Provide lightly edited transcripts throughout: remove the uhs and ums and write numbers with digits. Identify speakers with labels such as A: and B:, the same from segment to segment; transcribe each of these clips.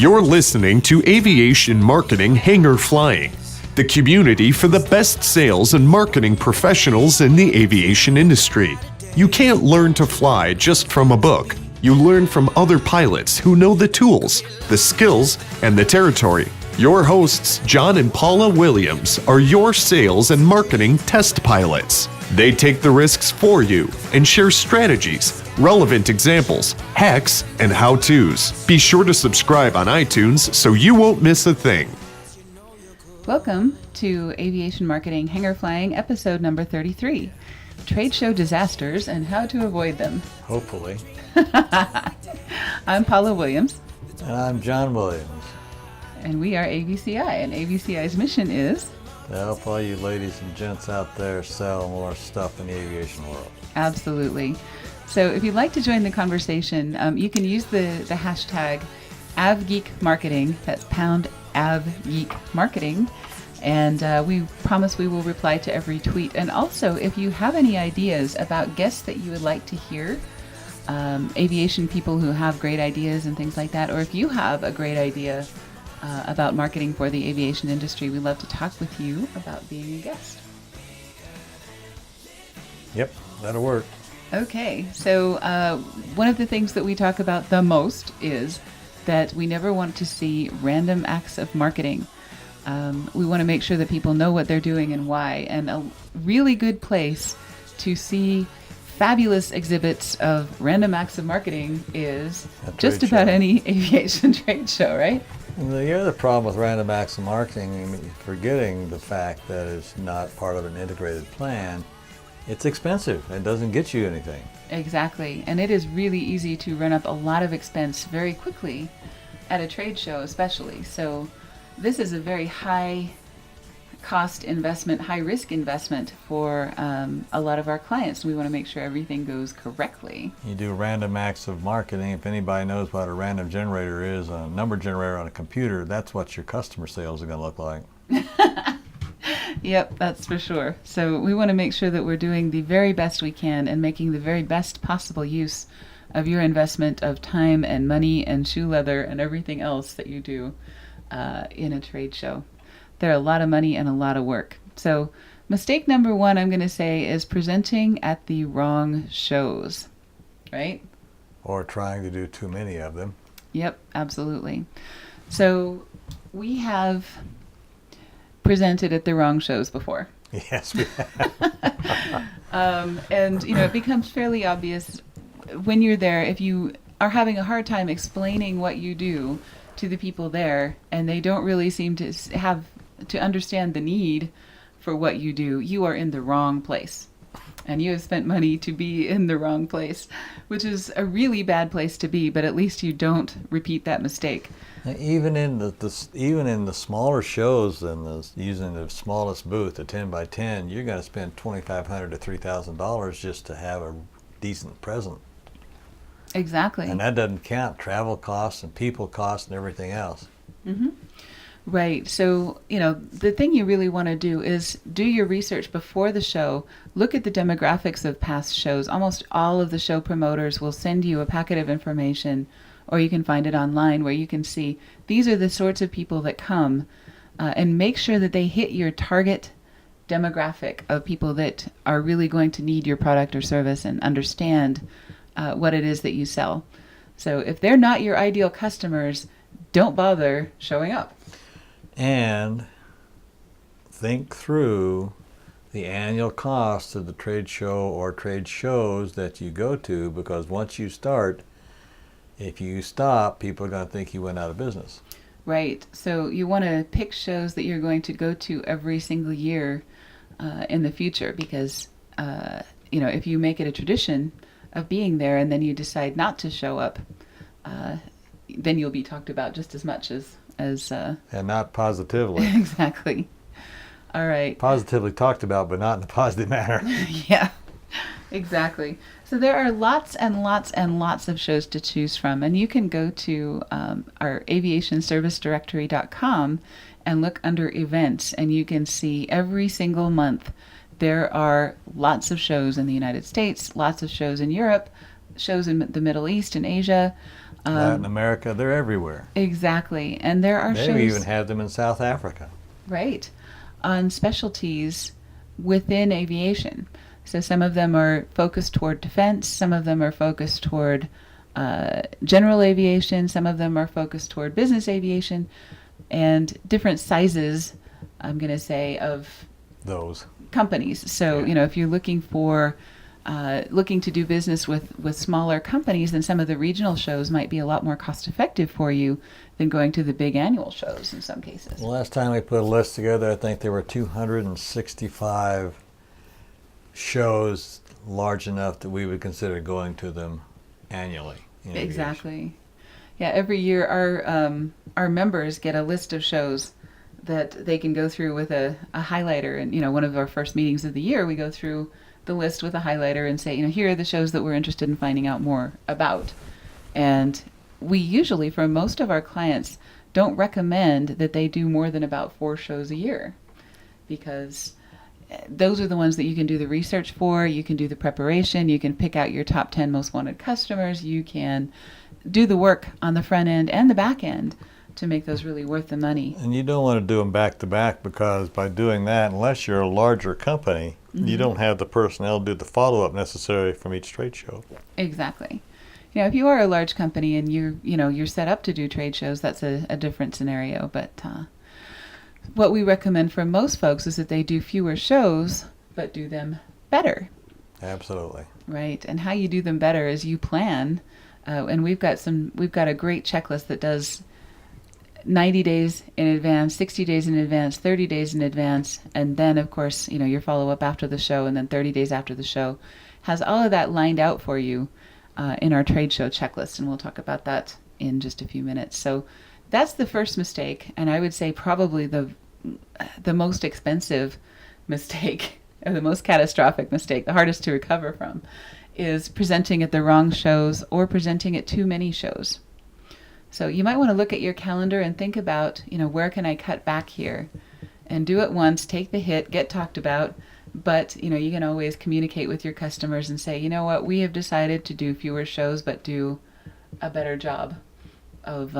A: You're listening to Aviation Marketing Hangar Flying, the community for the best sales and marketing professionals in the aviation industry. You can't learn to fly just from a book. You learn from other pilots who know the tools, the skills, and the territory. Your hosts, John and Paula Williams, are your sales and marketing test pilots. They take the risks for you and share strategies, relevant examples, hacks, and how-tos. Be sure to subscribe on iTunes so you won't miss a thing.
B: Welcome to Aviation Marketing Hangar Flying, episode number 33, Trade Show Disasters and How to Avoid Them.
C: Hopefully.
B: I'm Paula Williams.
C: And I'm John Williams.
B: And we are AVCI, and AVCI's mission is
C: to help all you ladies and gents out there sell more stuff in the aviation world.
B: Absolutely. So if you'd like to join the conversation, you can use the hashtag AvGeekMarketing. That's pound AvGeekMarketing. And we promise we will reply to every tweet. And also, if you have any ideas about guests that you would like to hear, aviation people who have great ideas and things like that, or if you have a great idea about marketing for the aviation industry, we'd love to talk with you about being a guest.
C: Yep, that'll work.
B: Okay, so one of the things that we talk about the most is that we never want to see random acts of marketing. We want to make sure that people know what they're doing and why. And a really good place to see fabulous exhibits of random acts of marketing is just about any aviation trade show, right?
C: The other problem with random acts of marketing, forgetting the fact that it's not part of an integrated plan, it's expensive. It doesn't get you anything. Exactly.
B: And it is really easy to run up a lot of expense very quickly at a trade show especially. So this is a very high cost investment, high risk investment for a lot of our clients. We want to make sure everything goes correctly.
C: You do random acts of marketing. If anybody knows what a random generator is, a number generator on a computer, that's what your customer sales are going to look like.
B: Yep, that's for sure. So we want to make sure that we're doing the very best we can and making the very best possible use of your investment of time and money and shoe leather and everything else that you do in a trade show. They're a lot of money and a lot of work. So mistake number one, I'm going to say, is presenting at the wrong shows, right?
C: Or trying to do too many of them.
B: Yep, absolutely. So we have presented at the wrong shows before.
C: Yes, we have.
B: And, it becomes fairly obvious when you're there, if you are having a hard time explaining what you do to the people there, and they don't really seem to have to understand the need for what you do, you are in the wrong place. And you have spent money to be in the wrong place, which is a really bad place to be, but at least you don't repeat that mistake.
C: Even in the smaller shows and using the smallest booth, a 10 by 10, you're going to spend $2,500 to $3,000 just to have a decent present.
B: Exactly.
C: And that doesn't count travel costs and people costs and everything else.
B: Mm-hmm. Right. So, the thing you really want to do is do your research before the show. Look at the demographics of past shows. Almost all of the show promoters will send you a packet of information, or you can find it online where you can see these are the sorts of people that come, and make sure that they hit your target demographic of people that are really going to need your product or service and understand what it is that you sell. So if they're not your ideal customers, don't bother showing up.
C: And think through the annual cost of the trade show or trade shows that you go to, because once you start, if you stop, people are going to think you went out of business.
B: Right. So you want to pick shows that you're going to go to every single year in the future, because, if you make it a tradition of being there and then you decide not to show up, then you'll be talked about just as much as
C: and not positively.
B: Exactly. All right.
C: Positively talked about, but not in a positive manner.
B: Yeah, exactly. So there are lots and lots and lots of shows to choose from, and you can go to our aviationservicedirectory.com and look under events, and you can see every single month there are lots of shows in the United States, lots of shows in Europe, shows in the Middle East and Asia,
C: Latin America, they're everywhere.
B: Exactly. And there are
C: They
B: shows,
C: even have them in South Africa.
B: right, on specialties within aviation. So some of them are focused toward defense, some of them are focused toward general aviation, some of them are focused toward business aviation, and different sizes, I'm going to say, of
C: Those.
B: companies. So,
C: Yeah.
B: if you're looking to do business with smaller companies, then some of the regional shows might be a lot more cost effective for you than going to the big annual shows in some cases.
C: The last time we put a list together, I think there were 265 shows large enough that we would consider going to them annually. in aviation.
B: Exactly. Yeah, every year our members get a list of shows that they can go through with a highlighter. And, one of our first meetings of the year, we go through the list with a highlighter and say, here are the shows that we're interested in finding out more about. And we usually, for most of our clients, don't recommend that they do more than about 4 shows a year, because those are the ones that you can do the research for, you can do the preparation, you can pick out your top 10 most wanted customers, you can do the work on the front end and the back end to make those really worth the money.
C: And you don't want to do them back to back, because by doing that, unless you're a larger company, you don't have the personnel to do the follow-up necessary from each trade show.
B: Exactly. If you are a large company and you're set up to do trade shows, that's a different scenario. But what we recommend for most folks is that they do fewer shows, but do them better.
C: Absolutely.
B: Right. And how you do them better is you plan. And we've got a great checklist that does 90 days in advance, 60 days in advance, 30 days in advance, and then of course, your follow-up after the show, and then 30 days after the show, has all of that lined out for you in our trade show checklist, and we'll talk about that in just a few minutes. So that's the first mistake, and I would say probably the most expensive mistake, or the most catastrophic mistake, the hardest to recover from, is presenting at the wrong shows or presenting at too many shows. So you might want to look at your calendar and think about, where can I cut back here? And do it once, take the hit, get talked about, but, you can always communicate with your customers and say, what, we have decided to do fewer shows, but do a better job of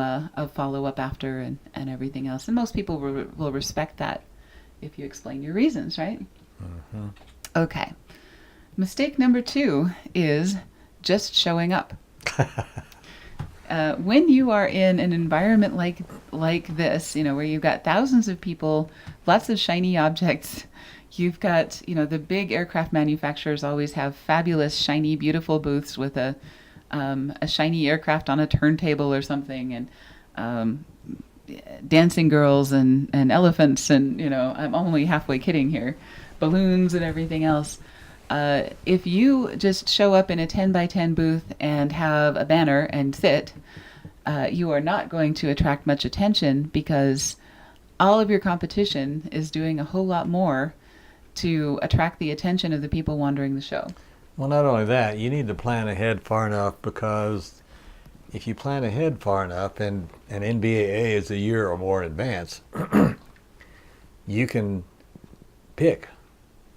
B: follow-up after and everything else. And most people will respect that if you explain your reasons, right?
C: Mm-hmm.
B: Okay. Mistake number 2 is just showing up. When you are in an environment like this, where you've got thousands of people, lots of shiny objects, you've got, the big aircraft manufacturers always have fabulous, shiny, beautiful booths with a shiny aircraft on a turntable or something, and dancing girls and elephants, and, I'm only halfway kidding here, balloons and everything else. If you just show up in a 10 by 10 booth and have a banner and sit, you are not going to attract much attention, because all of your competition is doing a whole lot more to attract the attention of the people wandering the show.
C: Well, not only that, you need to plan ahead far enough, because if you plan ahead far enough, and an NBAA is a year or more in advance, you can pick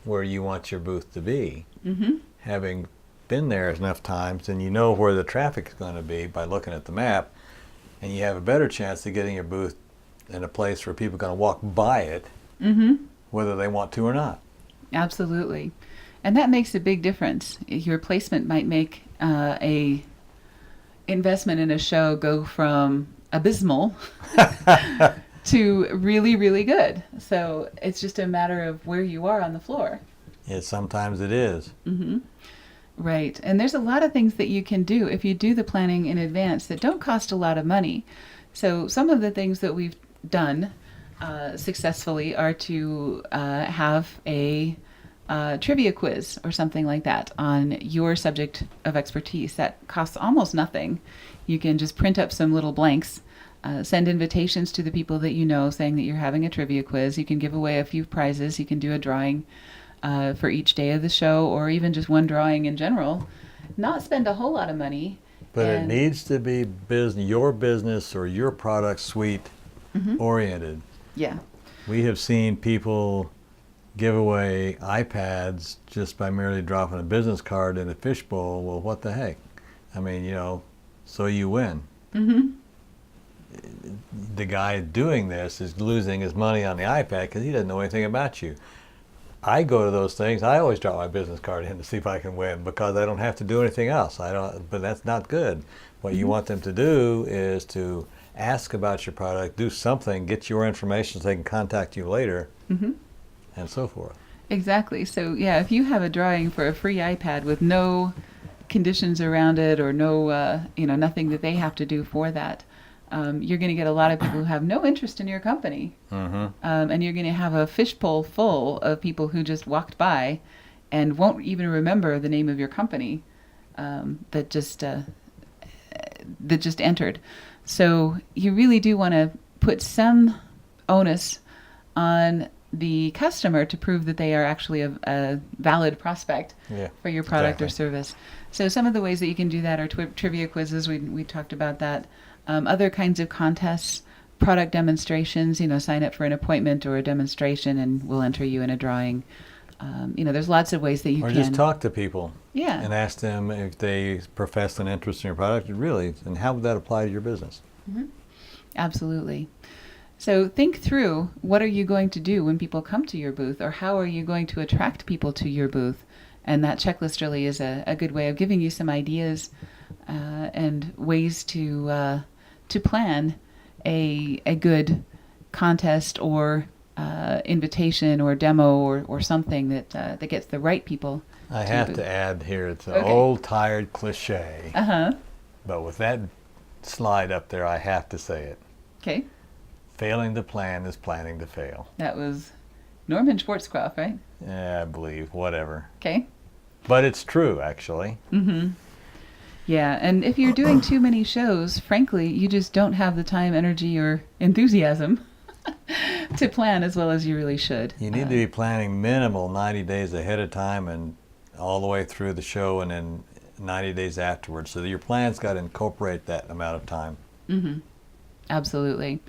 C: where you want your booth to be.
B: Mm-hmm.
C: Having been there enough times, and you know where the traffic is going to be by looking at the map, and you have a better chance of getting your booth in a place where people are going to walk by it,
B: Mm-hmm.
C: whether they want to or not.
B: Absolutely. And that makes a big difference. Your placement might make a investment in a show go from abysmal to really, really good. So it's just a matter of where you are on the floor.
C: Sometimes it is.
B: Mm-hmm. Right. And there's a lot of things that you can do if you do the planning in advance that don't cost a lot of money. So some of the things that we've done successfully are to have a trivia quiz or something like that on your subject of expertise. That costs almost nothing. You can just print up some little blanks, send invitations to the people that you know saying that you're having a trivia quiz. You can give away a few prizes. You can do a drawing for each day of the show, or even just one drawing in general. Not spend a whole lot of money.
C: But it needs to be your business or your product suite oriented.
B: Yeah.
C: We have seen people give away iPads just by merely dropping a business card in a fishbowl. Well, what the heck? I mean, so you win. The guy doing this is losing his money on the iPad because he doesn't know anything about you. I go to those things. I always drop my business card in to see if I can win because I don't have to do anything else. I don't. But that's not good. What you want them to do is to ask about your product, do something, get your information so they can contact you later, and so forth.
B: Exactly. So yeah, if you have a drawing for a free iPad with no conditions around it or no, nothing that they have to do for that, you're going to get a lot of people who have no interest in your company. And you're going to have a fishbowl full of people who just walked by and won't even remember the name of your company that just entered. So you really do want to put some onus on the customer to prove that they are actually a valid prospect for your product or service. So some of the ways that you can do that are trivia quizzes. We talked about that. Other kinds of contests, product demonstrations, sign up for an appointment or a demonstration and we'll enter you in a drawing. There's lots of ways that you can.
C: Or just talk to people.
B: Yeah.
C: And ask them if they profess an interest in your product, really, and how would that apply to your business?
B: Absolutely. So think through, what are you going to do when people come to your booth, or how are you going to attract people to your booth? And that checklist really is a good way of giving you some ideas and ways to plan a good contest or invitation or demo or something that gets the right people.
C: I have to add here, it's an old tired cliche. But with that slide up there, I have to say it.
B: Okay.
C: Failing to plan is planning to fail.
B: That was Norman Schwarzkopf, right?
C: Yeah, I believe, whatever.
B: Okay.
C: But it's true, actually.
B: Yeah, and if you're doing too many shows, frankly, you just don't have the time, energy, or enthusiasm to plan as well as you really should.
C: You need to be planning minimal 90 days ahead of time and all the way through the show and then 90 days afterwards. So your plan's got to incorporate that amount of time.
B: Absolutely.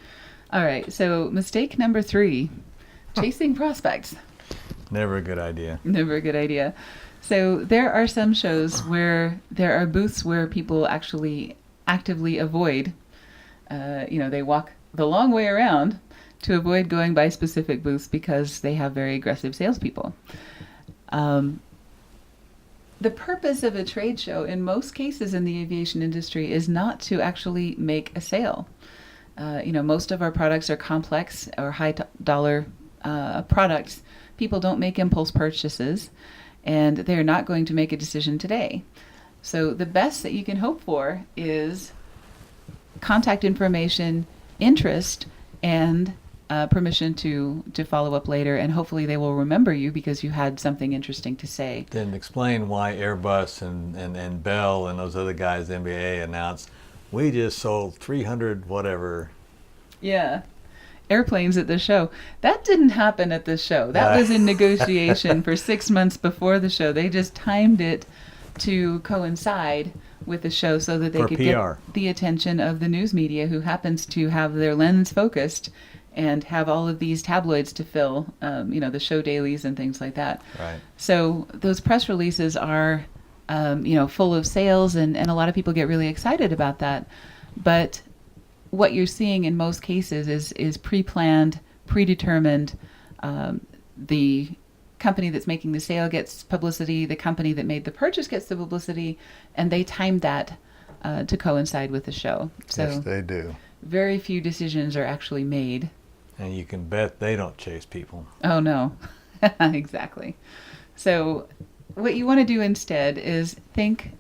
B: All right, so mistake number 3, chasing prospects.
C: Never a good idea.
B: Never a good idea. So there are some shows where there are booths where people actually actively avoid, they walk the long way around to avoid going by specific booths because they have very aggressive salespeople. The purpose of a trade show in most cases in the aviation industry is not to actually make a sale. Most of our products are complex or high dollar products. People don't make impulse purchases, and they're not going to make a decision today. So the best that you can hope for is contact information, interest, and permission to follow up later, and hopefully they will remember you because you had something interesting to say.
C: Then explain why Airbus and Bell and those other guys, the NBA, announced, we just sold 300 whatever.
B: Yeah. Airplanes at the show. That didn't happen at the show. That was in negotiation for 6 months before the show. They just timed it to coincide with the show so that they could get the attention of the news media, who happens to have their lens focused and have all of these tabloids to fill, the show dailies and things like that.
C: Right. So
B: those press releases are, full of sales, and a lot of people get really excited about that. But what you're seeing in most cases is pre-planned, predetermined. The company that's making the sale gets publicity, the company that made the purchase gets the publicity, and they timed that to coincide with the show. So
C: yes, they do.
B: Very few decisions are actually made.
C: And you can bet they don't chase people.
B: Oh, no. Exactly. So what you want to do instead is think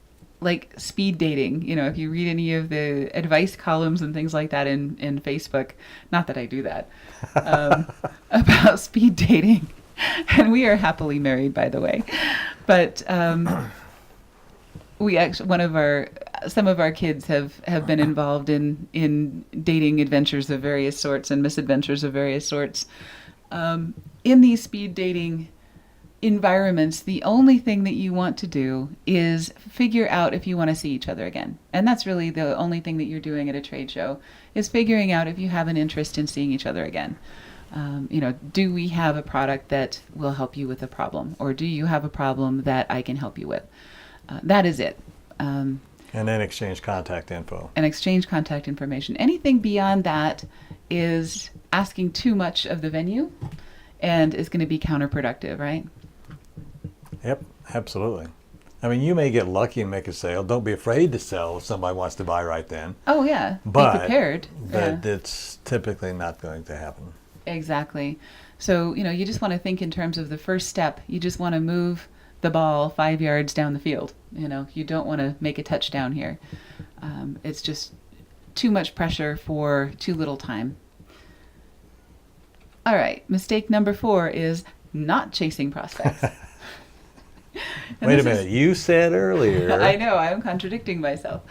B: like speed dating. If you read any of the advice columns and things like that in Facebook, not that I do that, about speed dating. And we are happily married, by the way. But we actually, some of our kids have been involved in dating adventures of various sorts and misadventures of various sorts. In these speed dating environments, the only thing that you want to do is figure out if you want to see each other again. And that's really the only thing that you're doing at a trade show, is figuring out if you have an interest in seeing each other again. Do we have a product that will help you with a problem? Or do you have a problem that I can help you with? That is it.
C: And then exchange contact info.
B: and exchange contact information. Anything beyond that is asking too much of the venue and is going to be counterproductive, right?
C: Yep, absolutely. I mean, you may get lucky and make a sale. Don't be afraid to sell if somebody wants to buy right then.
B: Oh, yeah.
C: But
B: be prepared.
C: But it's typically not going to happen.
B: Exactly. So, you just want to think in terms of the first step. You just want to move the ball 5 yards down the field. You don't want to make a touchdown here. It's just too much pressure for too little time. All right. Mistake number 4 is not chasing prospects.
C: Wait a minute. You said earlier.
B: I know. I'm contradicting myself.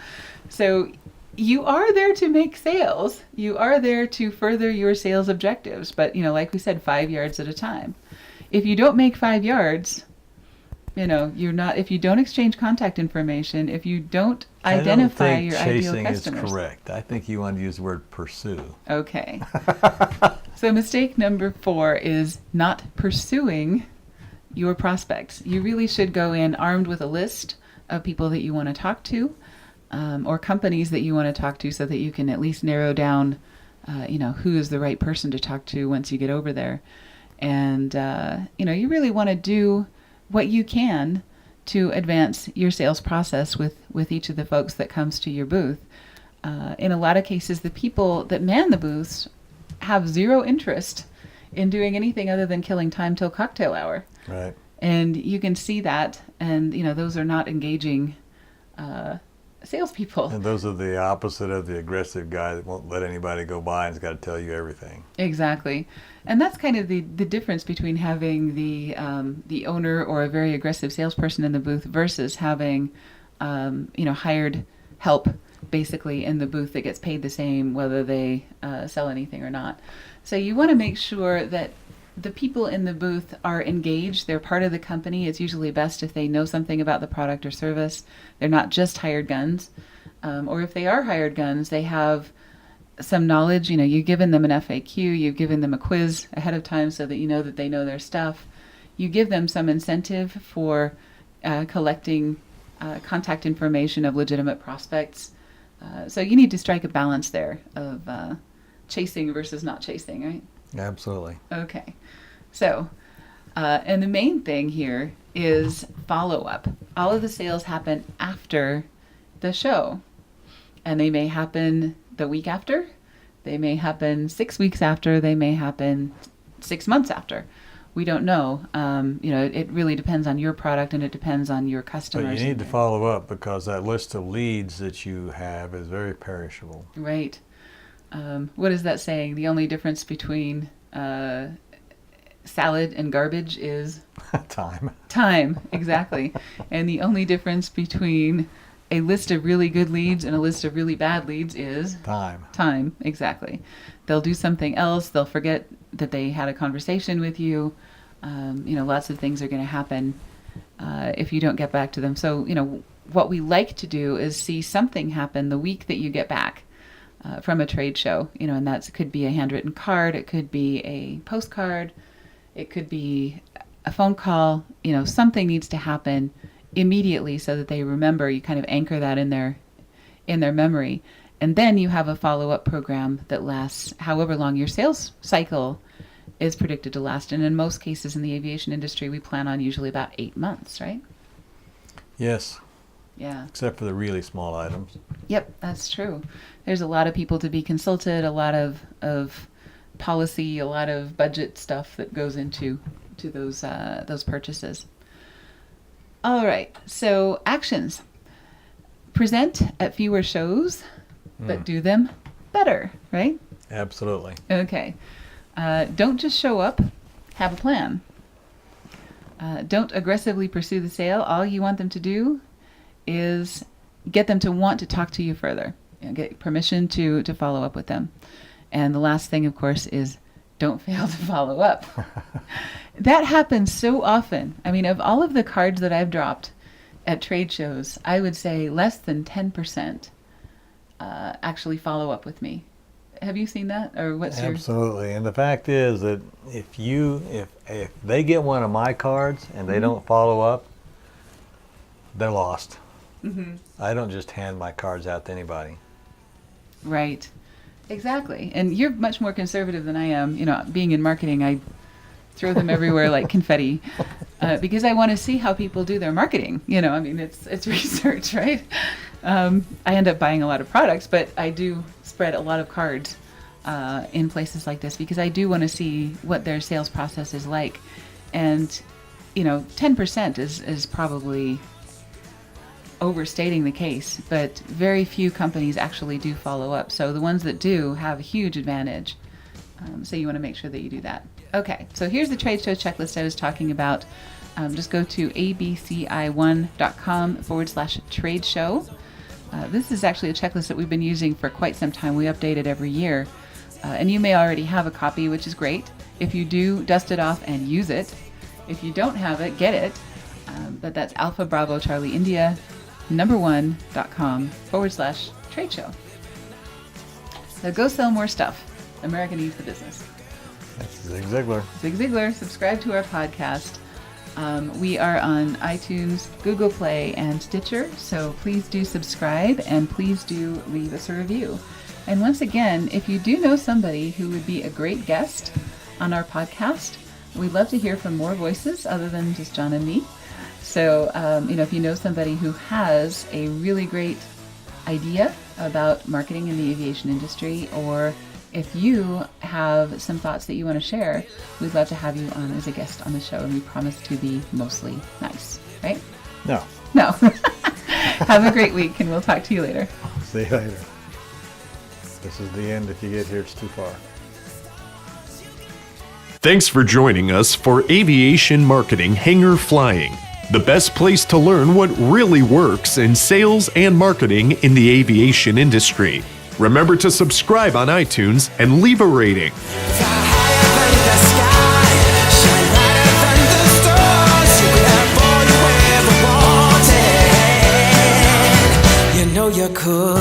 B: So you are there to make sales. You are there to further your sales objectives. But, like we said, 5 yards at a time. If you don't make 5 yards, you're not, if you don't exchange contact information, if you don't identify your ideal customers.
C: Chasing is correct. I think you want to use the word pursue.
B: Okay. So mistake number 4 is not pursuing your prospects. You really should go in armed with a list of people that you want to talk to, or companies that you want to talk to, so that you can at least narrow down, who is the right person to talk to once you get over there. And, you really want to do what you can to advance your sales process with each of the folks that comes to your booth. In a lot of cases, the people that man the booths have zero interest in doing anything other than killing time till cocktail hour.
C: Right.
B: And you can see that, and those are not engaging salespeople.
C: And those are the opposite of the aggressive guy that won't let anybody go by and's got to tell you everything.
B: Exactly. And that's kind of the difference between having the owner or a very aggressive salesperson in the booth versus having hired help basically in the booth that gets paid the same whether they sell anything or not. So you want to make sure that the people in the booth are engaged. They're part of the company. It's usually best if they know something about the product or service. They're not just hired guns. Or if they are hired guns, they have some knowledge. You've given them an FAQ. You've given them a quiz ahead of time so that you know that they know their stuff. You give them some incentive for collecting contact information of legitimate prospects. So you need to strike a balance there of chasing versus not chasing, right?
C: Absolutely.
B: Okay. So, and the main thing here is follow-up. All of the sales happen after the show. And they may happen the week after. They may happen 6 weeks after. They may happen 6 months after. We don't know. It really depends on your product and it depends on your customers.
C: But you need to follow up because that list of leads that you have is very perishable.
B: Right. What is that saying? The only difference between salad and garbage is
C: Time.
B: Time, exactly. And the only difference between a list of really good leads and a list of really bad leads is
C: Time.
B: Time, exactly. They'll do something else. They'll forget that they had a conversation with you. Lots of things are going to happen if you don't get back to them. So, what we like to do is see something happen the week that you get back from a trade show, and that could be a handwritten card. It could be a postcard. It could be a phone call. Something needs to happen immediately so that they remember. You kind of anchor that in their memory. And then you have a follow-up program that lasts however long your sales cycle is predicted to last. And in most cases in the aviation industry, we plan on usually about 8 months, right?
C: Yes.
B: Yeah.
C: Except for the really small items.
B: Yep, that's true. There's a lot of people to be consulted, a lot of policy, a lot of budget stuff that goes into those purchases. All right, so actions. Present at fewer shows, but do them better, right?
C: Absolutely.
B: Okay. Don't just show up, have a plan. Don't aggressively pursue the sale. All you want them to do is get them to want to talk to you further. Get permission to follow up with them. And the last thing, of course, is don't fail to follow up. That happens so often. I mean, of all of the cards that I've dropped at trade shows, I would say less than 10% actually follow up with me. Have you seen that? Or what's your...
C: Absolutely. And the fact is that if they get one of my cards and they don't follow up, they're lost. I don't just hand my cards out to anybody.
B: Right. Exactly. And you're much more conservative than I am. You know, being in marketing, I throw them everywhere like confetti because I want to see how people do their marketing. You know, I mean, it's research, right? I end up buying a lot of products, but I do spread a lot of cards in places like this because I do want to see what their sales process is like. And, you know, 10% is probably overstating the case, but very few companies actually do follow up. So the ones that do have a huge advantage. So you want to make sure that you do that. Okay, so here's the trade show checklist I was talking about. Just go to abci1.com/trade show. This is actually a checklist that we've been using for quite some time. We update it every year. And you may already have a copy, which is great. If you do, dust it off and use it. If you don't have it, get it. But that's Alpha Bravo Charlie India #1.com/trade show. So go sell more stuff. America needs the business.
C: That's Zig Ziglar.
B: Zig Ziglar, subscribe to our podcast. We are on iTunes, Google Play, and Stitcher, so please do subscribe and please do leave us a review. And once again, if you do know somebody who would be a great guest on our podcast, we'd love to hear from more voices other than just John and me. So, if you know somebody who has a really great idea about marketing in the aviation industry, or if you have some thoughts that you want to share, we'd love to have you on as a guest on the show, and we promise to be mostly nice, right?
C: No.
B: No. Have a great week, and we'll talk to you later.
C: See you later. This is the end. If you get here, it's too far.
A: Thanks for joining us for Aviation Marketing Hangar Flying, the best place to learn what really works in sales and marketing in the aviation industry. Remember to subscribe on iTunes and leave a rating.
D: You know you could.